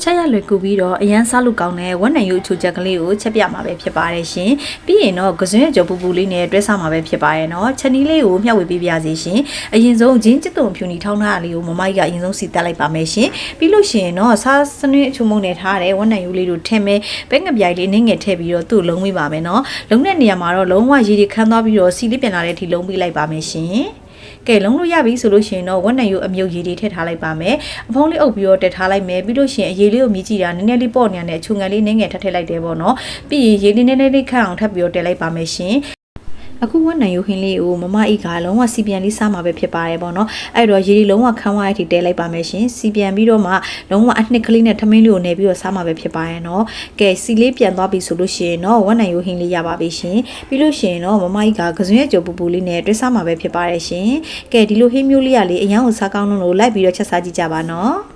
ချက်ရလွယ်ကူပြီးတော့အရန်စားလို့ကောင်းတဲ့ဝက်နံရိုးအချိုချက်ကလေးကိုချက်ပြမှာပဲဖြစ်ပါတယ်ရှင်ပြီးရင်တော့ကစွန်းရကြော်ပူပူလေးနဲ့တွဲစားမှာပဲဖြစ်ပါရဲ့နော်ချက်နီးလေးကိုမျှဝေပေးပါစီရှင်အရင်ဆုံးဂျင်းကျစ်တုံဖြူနီထောင်းထားတာလေးကိုမမကြီးကအရင်ဆုံးစီတက်လိုက်ပါမယ်ရှင်ပြီးလို့ရှိရင်တော့စားစနွေးအချိုမုံနဲ့ထားတဲ့ဝက်နံရိုးလေးတို့ထည့်မယ်ပဲငပြိုင်လေးနင်းငယ်ထည့်ပြီးတော့သူ့လုံးပေးပါမယ်နော်လုံးတဲ့နေရာမှာတော့လုံးဝရေတွေခမ်းသွားပြီးတော့စီလေးပြန်လာတဲ့အထိလုံးပေးလိုက်ပါမယ်ရှင်ကဲလုံးလို့ရပြီဆိုလို့ရှိရင်တော့ဝက်နံရိုးအမြုပ်ရည်တွေထည့်ထားလိုက်ပါမယ်အဖုံးလေးအုပ်ပြီးတော့တက်ထားလိုက်မယ်ပြီးလို့ရှိရင်အရေးလေးကိုမြည်ကြည့်တာနည်းနည်းလေးပေါ့နေရတဲ့အချုံငယ်လေးနည်းငယ်ထပ်ထည့်လိုက်တယ်ပေါ့နော်ပြီးရင်ရေလေးနည်းနည်းလေးခန့်အောင်ထပ်ပြီးတော့တက်လိုက်ပါမယ်ရှင်အခုဝက်နံရိုးဟင်းလေးကိုမမအိကလုံးဝစီပြန်လေးစားမှာပဲဖြစ်ပါတယ်ပေါ့နော်အဲ့တော့ရေဒီလုံးဝခန်းဝါးအထိတဲလိုက်ပါမယ်ရှင်စီပြန်ပြီးတော့မှလုံးဝအနှစ်ကလေးနဲ့ထမင်းလေးကိုနေပြီးတော့စားမှာပဲဖြစ်ပါရဲ့နော်ကဲစီလေးပြန်သွားပြီဆိုလို့ရှိရင်တော့ဝက်နံရိုးဟင်းလေးရပါပြီရှင်ပြီးလို့ရှိရင်တော့မမအိကကစွန်းရဲ့ကြော်ပူပူလေးနဲ့တွဲစားမှာပဲဖြစ်ပါတယ်ရှင်ကဲဒီလိုဟင်းမျိုးလေးရလေးအရန်ကိုစားကောင်းလို့လိုက်ပြီးတော့ချက်စားကြည့်ကြပါနော်